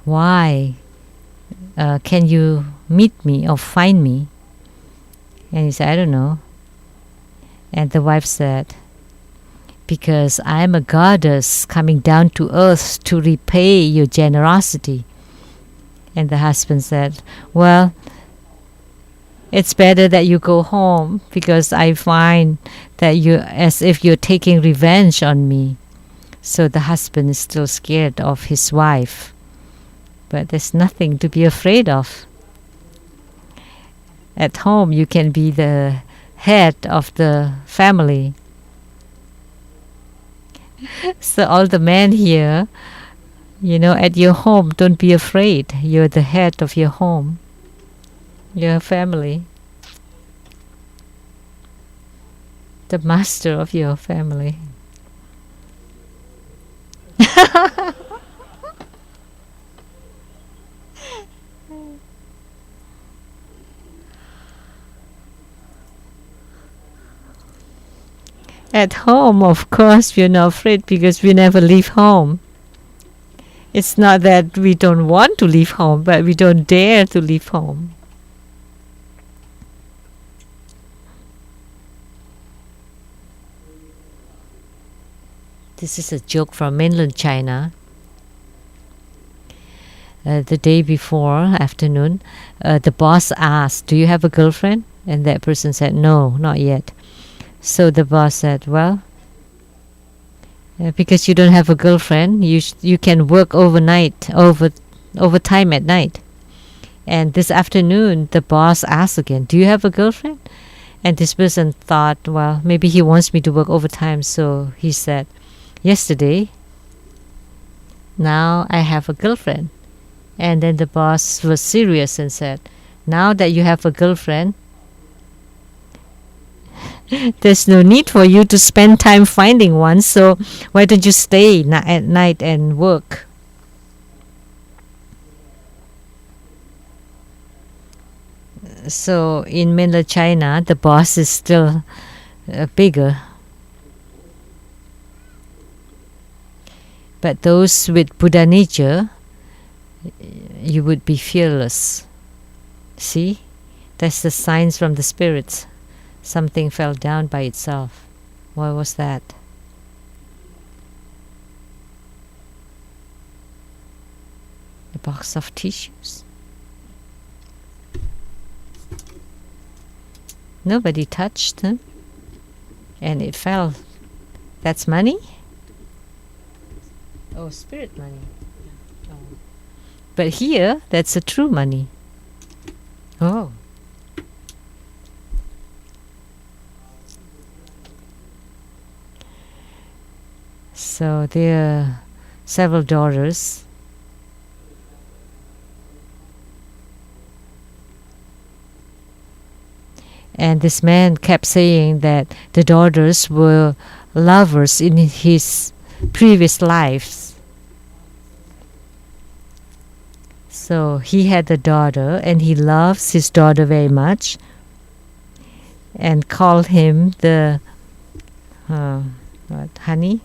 why can you meet me or find me? And he said, I don't know. And the wife said, because I am a goddess coming down to earth to repay your generosity. And the husband said, well, it's better that you go home, because I find that you, as if you're taking revenge on me. So the husband is still scared of his wife. But there's nothing to be afraid of. At home, you can be the head of the family. So all the men here, at your home, don't be afraid. You're the head of your home, your family, the master of your family. At home, of course, we're not afraid because we never leave home. It's not that we don't want to leave home, but we don't dare to leave home. This is a joke from mainland China. The day before afternoon, the boss asked, do you have a girlfriend? And that person said, no, not yet. So the boss said, well, because you don't have a girlfriend, you can work overtime at night. And this afternoon, the boss asked again, do you have a girlfriend? And this person thought, well, maybe he wants me to work overtime. So he said, yesterday, now I have a girlfriend. And then the boss was serious and said, now that you have a girlfriend, there's no need for you to spend time finding one, so why don't you stay at night and work? So in mainland China, the boss is still bigger. But those with Buddha nature, you would be fearless. See? That's the signs from the spirits. Something fell down by itself. What was that? A box of tissues. Nobody touched them. And it fell. That's money? Oh, spirit money. Oh. But here, that's a true money. Oh. So there are several daughters. And this man kept saying that the daughters were lovers in his previous lives. So he had a daughter and he loves his daughter very much and called him the honey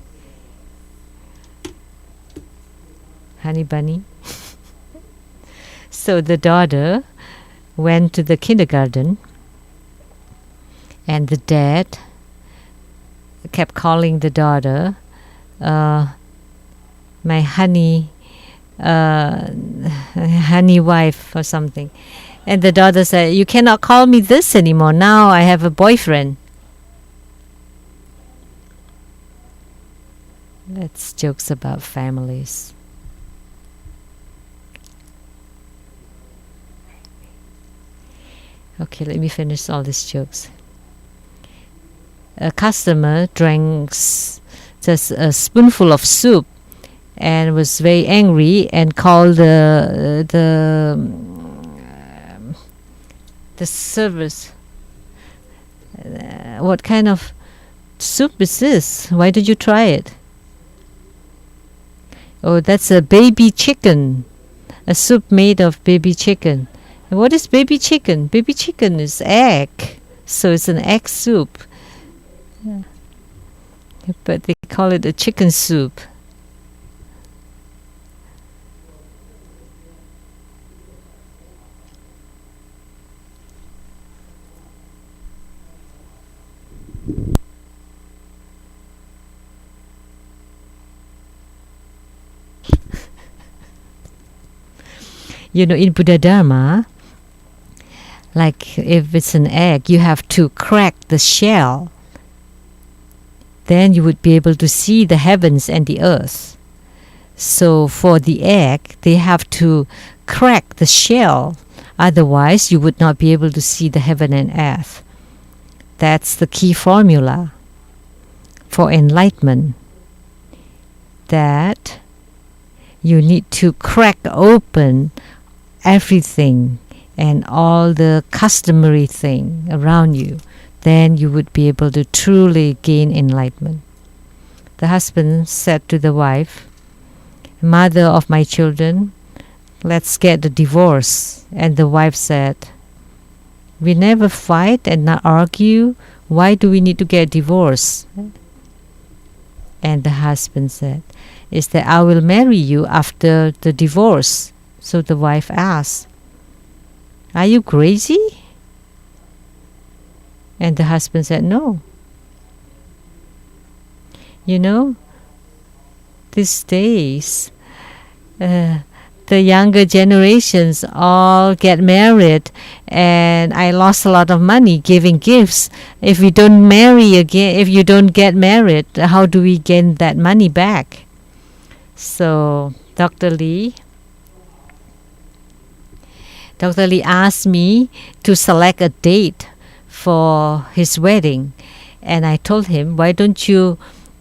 bunny. So the daughter went to the kindergarten and the dad kept calling the daughter my honey wife or something. And the daughter said, "You cannot call me this anymore. Now I have a boyfriend." That's jokes about families. Okay, let me finish all these jokes. A customer drank just a spoonful of soup and was very angry and called the service. What kind of soup is this? Why did you try it? Oh, that's a baby chicken. A soup made of baby chicken. And what is baby chicken? Baby chicken is egg. So it's an egg soup. Yeah. But they call it a chicken soup. In Buddha Dharma, like if it's an egg, you have to crack the shell. Then you would be able to see the heavens and the earth. So for the egg, they have to crack the shell. Otherwise, you would not be able to see the heaven and earth. That's the key formula for enlightenment. That you need to crack open everything and all the customary thing around you. Then you would be able to truly gain enlightenment. The husband said to the wife, "Mother of my children, let's get a divorce." And the wife said, "We never fight and not argue. Why do we need to get a divorce?" And the husband said, "Is that I will marry you after the divorce." So the wife asked, "Are you crazy?" And the husband said, "No. These days, the younger generations all get married, and I lost a lot of money giving gifts. If we don't marry again, if you don't get married, how do we gain that money back?" So Dr. Lee asked me to select a date for his wedding. And I told him, "Why don't you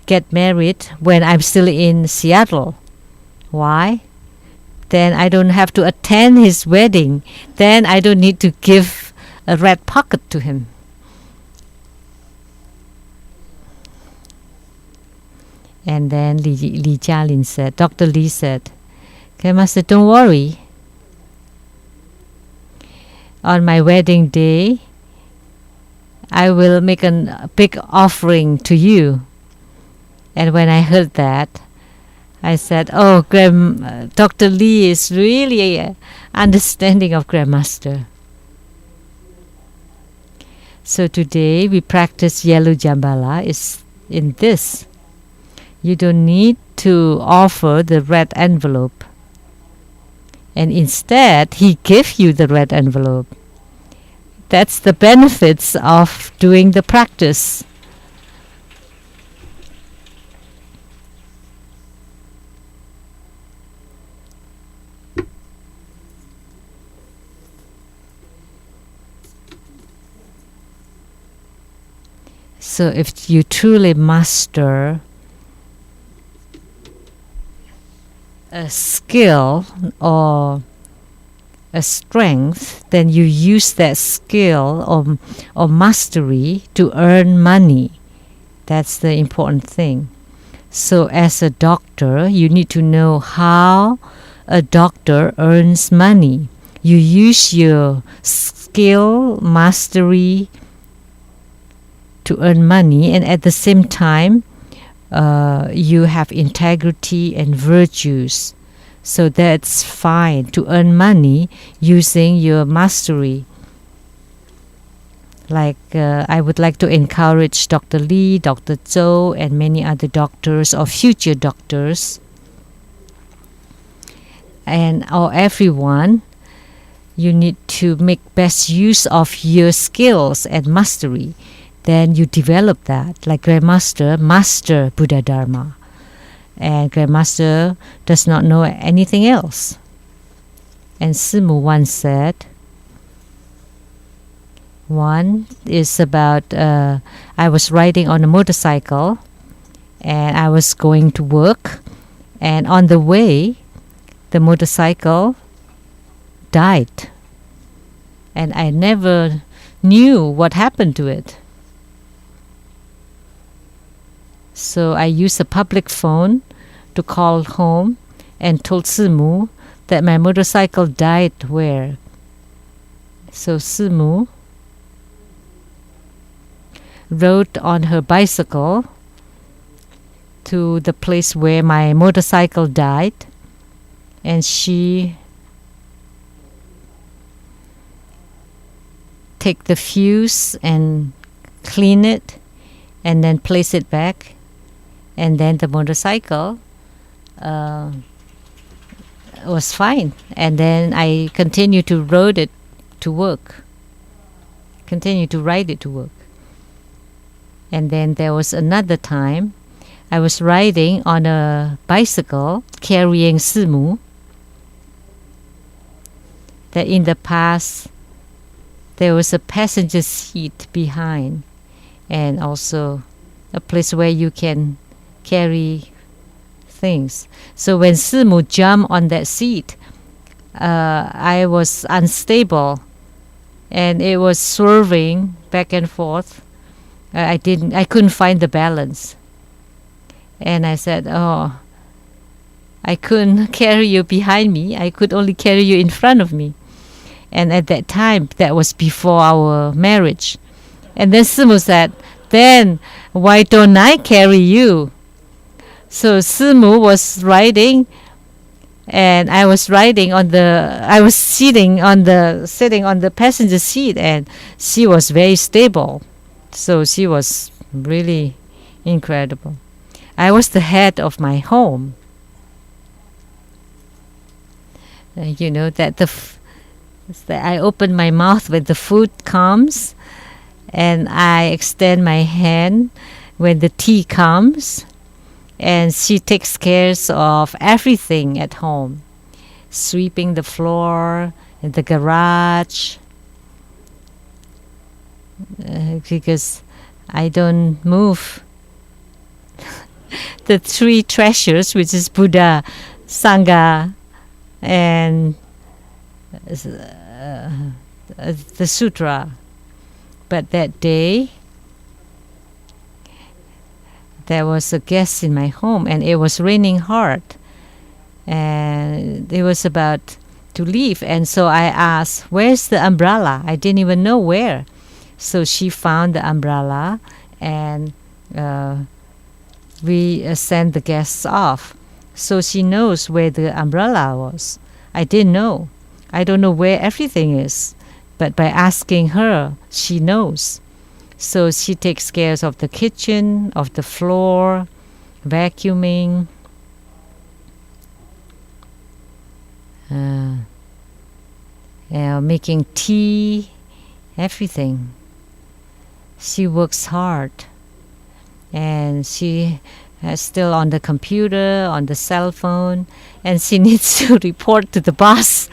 get married when I'm still in Seattle?" Why? Then I don't have to attend his wedding. Then I don't need to give a red pocket to him. And then Li Jialin said, Dr. Lee said, "Okay, Master, don't worry. on my wedding day, I will make a big offering to you. And when I heard that, I said, oh, Dr. Lee is really understanding of Grandmaster. So today we practice yellow jambala is in this. You don't need to offer the red envelope. And instead, he gave you the red envelope. That's the benefits of doing the practice. So if you truly master a skill or a strength, then you use that skill or mastery to earn money. That's the important thing. So as a doctor, you need to know how a doctor earns money. You use your skill, mastery to earn money, and at the same time, you have integrity and virtues. So that's fine to earn money using your mastery. Like I would like to encourage Dr. Lee, Dr. Zhou, and many other doctors or future doctors, and everyone, you need to make best use of your skills and mastery. Then you develop that. Like Grandmaster, master Buddha Dharma. And Grandmaster does not know anything else. And Simu once said, one is about, I was riding on a motorcycle and I was going to work. And on the way, the motorcycle died. And I never knew what happened to it. So I used a public phone to call home and told Simu that my motorcycle died where. So Simu rode on her bicycle to the place where my motorcycle died, and she take the fuse and clean it and then place it back. And then the motorcycle was fine. And then I continued to ride it to work. And then there was another time I was riding on a bicycle carrying Simu. That in the past there was a passenger seat behind, and also a place where you can carry things. So when Simu jumped on that seat, I was unstable and it was swerving back and forth. I couldn't find the balance. And I said, oh, I couldn't carry you behind me. I could only carry you in front of me. And at that time, that was before our marriage. And then Simu said, then why don't I carry you? So Simu was riding, and I was sitting on the passenger seat, and she was very stable. So she was really incredible. I was the head of my home. That I open my mouth when the food comes, and I extend my hand when the tea comes. And she takes care of everything at home, sweeping the floor in the garage, because I don't move the three treasures, which is Buddha, Sangha, and the sutra. But that day, there was a guest in my home, and it was raining hard, and it was about to leave. And so I asked, where's the umbrella? I didn't even know where. So she found the umbrella, and we sent the guests off. So she knows where the umbrella was. I didn't know. I don't know where everything is. But by asking her, she knows. So she takes care of the kitchen, of the floor, vacuuming. Making tea, everything. She works hard. And she is still on the computer, on the cell phone, and she needs to report to the boss.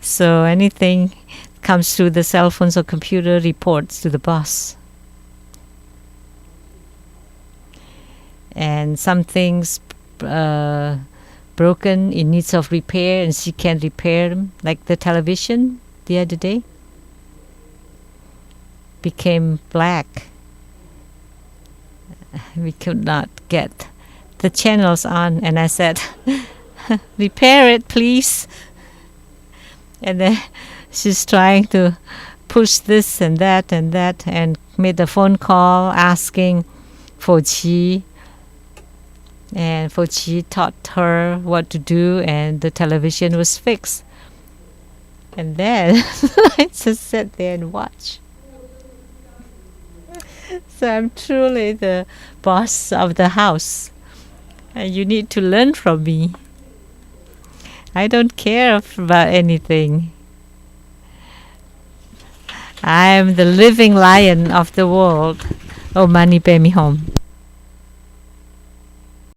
So anything comes through the cell phones or computer reports to the boss. And some things broken, in needs of repair, and she can repair them, like the television the other day became black. We could not get the channels on, and I said, repair it, please. And then she's trying to push this and that, and made a phone call asking for Qi. And Fo Chi taught her what to do, and the television was fixed. And then I just sat there and watch. So I'm truly the boss of the house, and you need to learn from me. I don't care about anything. I am the living lion of the world. Oh, money, pay me home.